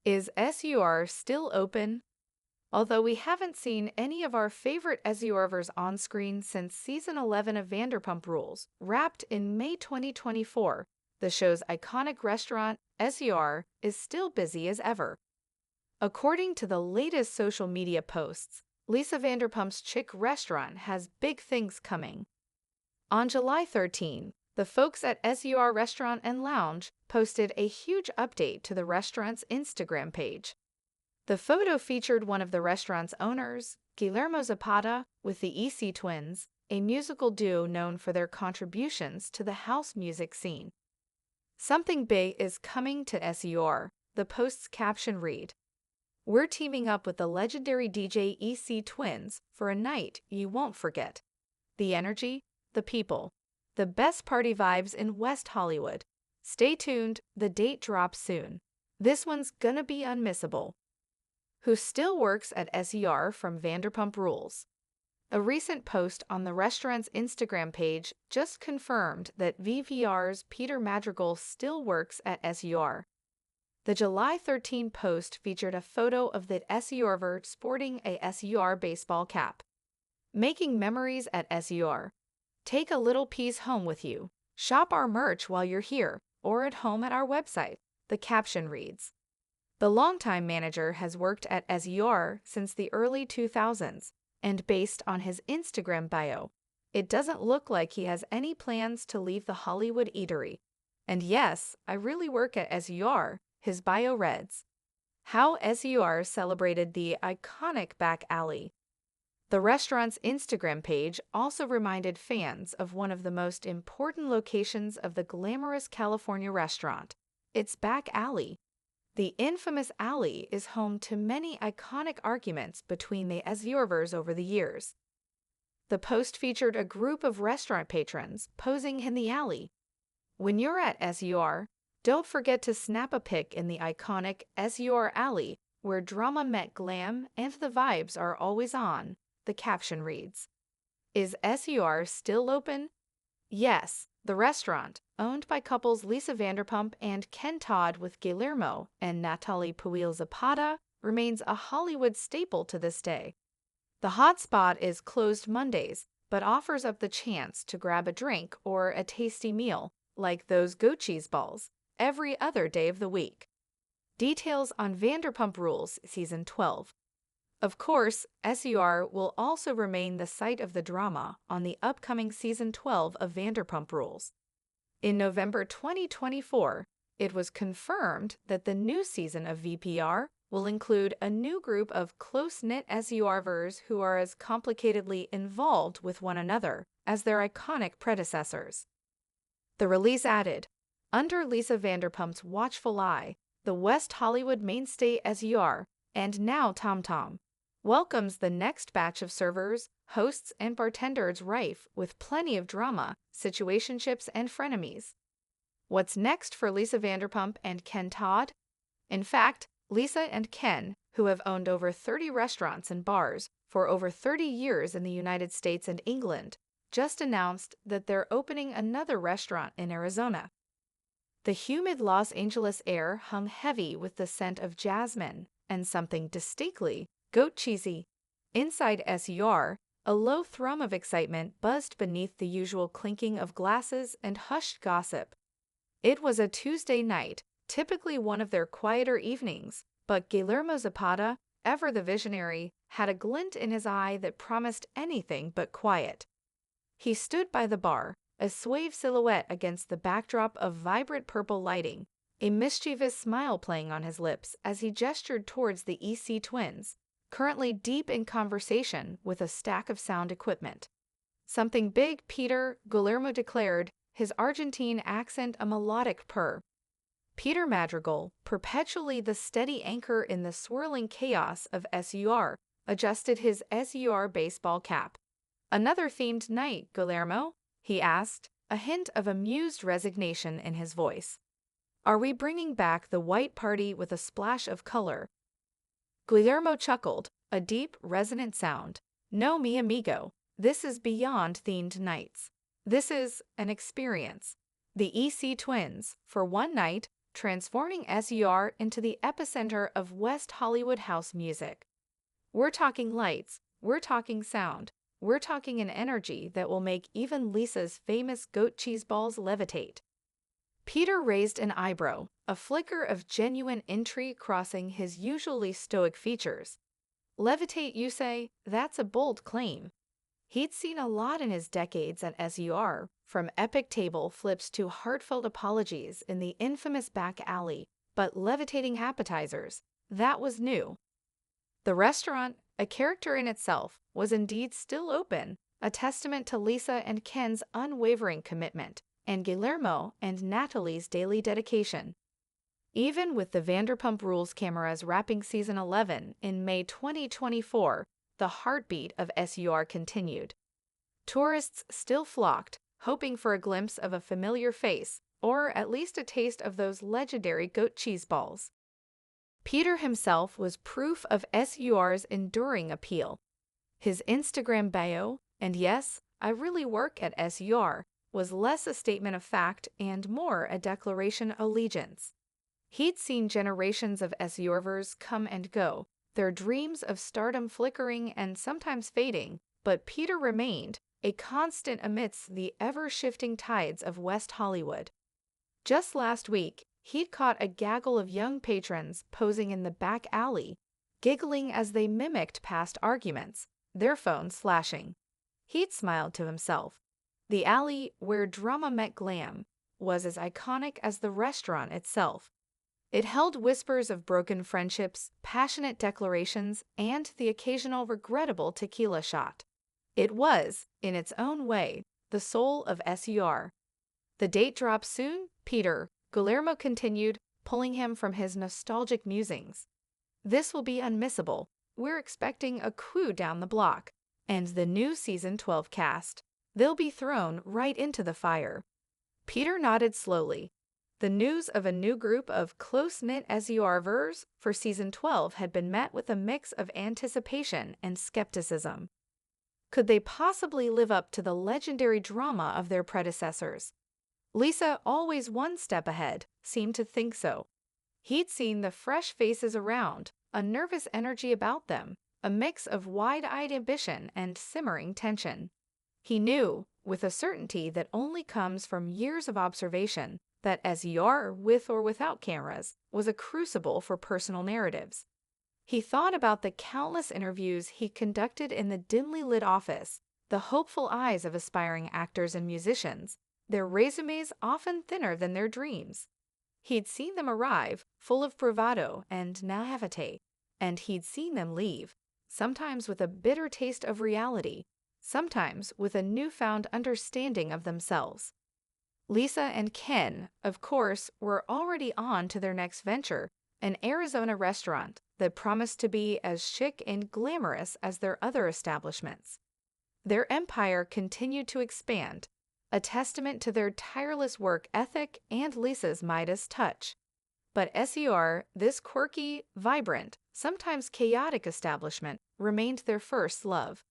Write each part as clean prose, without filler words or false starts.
Is SUR still open? Although we haven't seen any of our favorite SURvers on screen since Season 11 of Vanderpump Rules, wrapped in May 2024, the show's iconic restaurant, SUR, is still busy as ever. According to the latest social media posts, Lisa Vanderpump's Chick restaurant has big things coming. On July 13, the folks at SUR Restaurant and Lounge posted a huge update to the restaurant's Instagram page. The photo featured one of the restaurant's owners, Guillermo Zapata, with the EC Twins, a musical duo known for their contributions to the house music scene. Something big is coming to SUR, the post's caption read. We're teaming up with the legendary DJ EC Twins for a night you won't forget. The energy, the people, the best party vibes in West Hollywood. Stay tuned, the date drops soon. This one's gonna be unmissable. Who still works at SUR from Vanderpump Rules? A recent post on the restaurant's Instagram page just confirmed that VPR's Peter Madrigal still works at SUR. The July 13 post featured a photo of the SURver sporting a SUR baseball cap. Making memories at SUR. Take a little piece home with you. Shop our merch while you're here, or at home at our website, the caption reads. The longtime manager has worked at SUR since the early 2000s, and based on his Instagram bio, it doesn't look like he has any plans to leave the Hollywood eatery. And yes, I really work at SUR, his bio reads. How SUR celebrated the iconic back alley. The restaurant's Instagram page also reminded fans of one of the most important locations of the glamorous California restaurant, its back alley. The infamous alley is home to many iconic arguments between the SURvers over the years. The post featured a group of restaurant patrons posing in the alley. When you're at SUR, don't forget to snap a pic in the iconic SUR alley where drama met glam and the vibes are always on, the caption reads. Is SUR still open? Yes, the restaurant, owned by couples Lisa Vanderpump and Ken Todd with Guillermo and Natalie Puil Zapata, remains a Hollywood staple to this day. The hot spot is closed Mondays, but offers up the chance to grab a drink or a tasty meal, like those goat cheese balls, every other day of the week. Details on Vanderpump Rules Season 12. Of course, SUR will also remain the site of the drama on the upcoming Season 12 of Vanderpump Rules. In November 2024, it was confirmed that the new season of VPR will include a new group of close-knit SURvers who are as complicatedly involved with one another as their iconic predecessors. The release added, under Lisa Vanderpump's watchful eye, the West Hollywood mainstay SUR, and now Tom Tom, welcomes the next batch of servers, hosts, and bartenders rife with plenty of drama, situationships, and frenemies. What's next for Lisa Vanderpump and Ken Todd? In fact, Lisa and Ken, who have owned over 30 restaurants and bars for over 30 years in the United States and England, just announced that they're opening another restaurant in Arizona. The humid Los Angeles air hung heavy with the scent of jasmine and something distinctly goat cheesy. Inside SUR, a low thrum of excitement buzzed beneath the usual clinking of glasses and hushed gossip. It was a Tuesday night, typically one of their quieter evenings, but Guillermo Zapata, ever the visionary, had a glint in his eye that promised anything but quiet. He stood by the bar, a suave silhouette against the backdrop of vibrant purple lighting, a mischievous smile playing on his lips as he gestured towards the EC Twins, currently deep in conversation with a stack of sound equipment. Something big, Peter, Guillermo declared, his Argentine accent a melodic purr. Peter Madrigal, perpetually the steady anchor in the swirling chaos of SUR, adjusted his SUR baseball cap. Another themed night, Guillermo? He asked, a hint of amused resignation in his voice. Are we bringing back the white party with a splash of color? Guillermo chuckled, a deep, resonant sound. No, mi amigo, this is beyond themed nights. This is an experience. The EC Twins, for one night, transforming SUR into the epicenter of West Hollywood house music. We're talking lights, we're talking sound, we're talking an energy that will make even Lisa's famous goat cheese balls levitate. Peter raised an eyebrow, a flicker of genuine intrigue crossing his usually stoic features. Levitate, you say? That's a bold claim. He'd seen a lot in his decades at SUR, from epic table flips to heartfelt apologies in the infamous back alley, but levitating appetizers, that was new. The restaurant, a character in itself, was indeed still open, a testament to Lisa and Ken's unwavering commitment, and Guillermo and Natalie's daily dedication. Even with the Vanderpump Rules cameras wrapping season 11 in May 2024, the heartbeat of SUR continued. Tourists still flocked, hoping for a glimpse of a familiar face, or at least a taste of those legendary goat cheese balls. Peter himself was proof of SUR's enduring appeal. His Instagram bio, and yes, I really work at SUR, was less a statement of fact and more a declaration of allegiance. He'd seen generations of SURvers come and go, their dreams of stardom flickering and sometimes fading, but Peter remained, a constant amidst the ever-shifting tides of West Hollywood. Just last week, he'd caught a gaggle of young patrons posing in the back alley, giggling as they mimicked past arguments, their phones flashing. He'd smiled to himself. The alley, where drama met glam, was as iconic as the restaurant itself. It held whispers of broken friendships, passionate declarations, and the occasional regrettable tequila shot. It was, in its own way, the soul of SUR. The date drops soon, Peter, Guillermo continued, pulling him from his nostalgic musings. This will be unmissable. We're expecting a coup down the block. And the new season 12 cast. They'll be thrown right into the fire. Peter nodded slowly. The news of a new group of close-knit SURvers for season 12 had been met with a mix of anticipation and skepticism. Could they possibly live up to the legendary drama of their predecessors? Lisa, always one step ahead, seemed to think so. He'd seen the fresh faces around, a nervous energy about them, a mix of wide-eyed ambition and simmering tension. He knew, with a certainty that only comes from years of observation, that SUR, with or without cameras, was a crucible for personal narratives. He thought about the countless interviews he conducted in the dimly lit office, the hopeful eyes of aspiring actors and musicians, their resumes often thinner than their dreams. He'd seen them arrive, full of bravado and naivete, and he'd seen them leave, sometimes with a bitter taste of reality, sometimes with a newfound understanding of themselves. Lisa and Ken, of course, were already on to their next venture, an Arizona restaurant that promised to be as chic and glamorous as their other establishments. Their empire continued to expand, a testament to their tireless work ethic and Lisa's Midas touch. But SUR, this quirky, vibrant, sometimes chaotic establishment, remained their first love.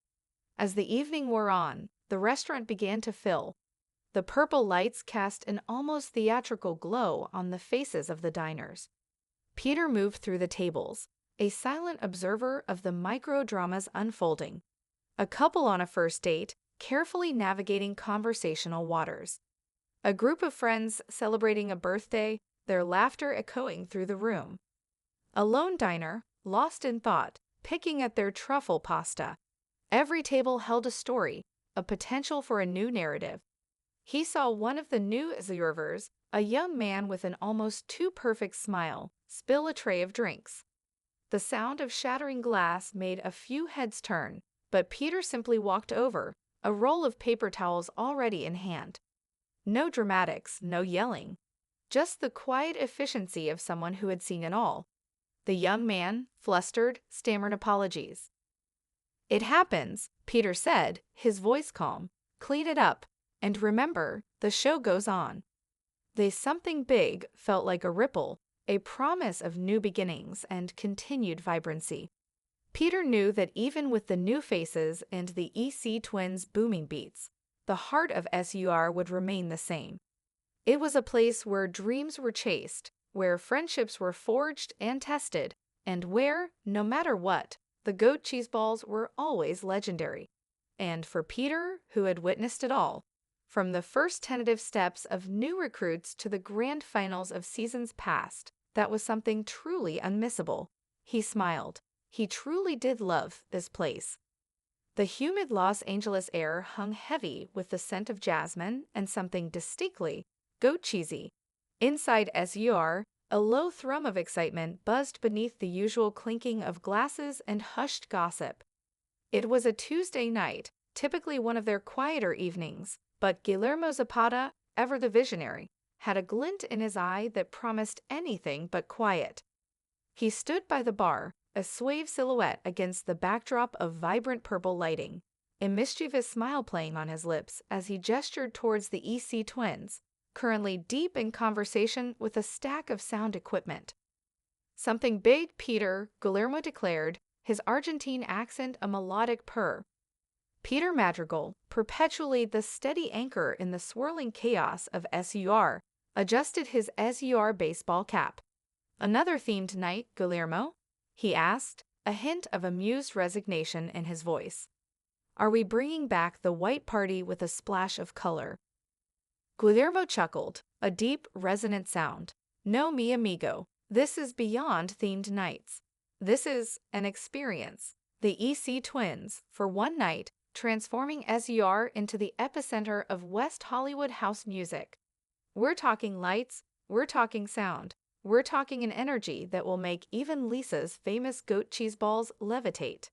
As the evening wore on, the restaurant began to fill. The purple lights cast an almost theatrical glow on the faces of the diners. Peter moved through the tables, a silent observer of the micro-dramas unfolding. A couple on a first date, carefully navigating conversational waters. A group of friends celebrating a birthday, their laughter echoing through the room. A lone diner, lost in thought, picking at their truffle pasta. Every table held a story, a potential for a new narrative. He saw one of the new SURvers, a young man with an almost too perfect smile, spill a tray of drinks. The sound of shattering glass made a few heads turn, but Peter simply walked over, a roll of paper towels already in hand. No dramatics, no yelling. Just the quiet efficiency of someone who had seen it all. The young man, flustered, stammered apologies. "It happens," Peter said, his voice calm. "Clean it up. And remember, the show goes on." The something big felt like a ripple, a promise of new beginnings and continued vibrancy. Peter knew that even with the new faces and the EC twins' booming beats, the heart of SUR would remain the same. It was a place where dreams were chased, where friendships were forged and tested, and where, no matter what, the goat cheese balls were always legendary. And for Peter, who had witnessed it all, from the first tentative steps of new recruits to the grand finals of seasons past, that was something truly unmissable. He smiled. He truly did love this place. The humid Los Angeles air hung heavy with the scent of jasmine and something distinctly goat cheesy. Inside SUR, a low thrum of excitement buzzed beneath the usual clinking of glasses and hushed gossip. It was a Tuesday night, typically one of their quieter evenings, but Guillermo Zapata, ever the visionary, had a glint in his eye that promised anything but quiet. He stood by the bar, a suave silhouette against the backdrop of vibrant purple lighting, a mischievous smile playing on his lips as he gestured towards the EC twins, currently deep in conversation with a stack of sound equipment. "Something big, Peter," Guillermo declared, his Argentine accent a melodic purr. Peter Madrigal, perpetually the steady anchor in the swirling chaos of SUR, adjusted his SUR baseball cap. "Another theme tonight, Guillermo?" he asked, a hint of amused resignation in his voice. "Are we bringing back the white party with a splash of color?" Guillermo chuckled, a deep, resonant sound. "No, mi amigo. This is beyond themed nights. This is an experience. The EC twins, for one night, transforming SUR into the epicenter of West Hollywood house music. We're talking lights, we're talking sound, we're talking an energy that will make even Lisa's famous goat cheese balls levitate."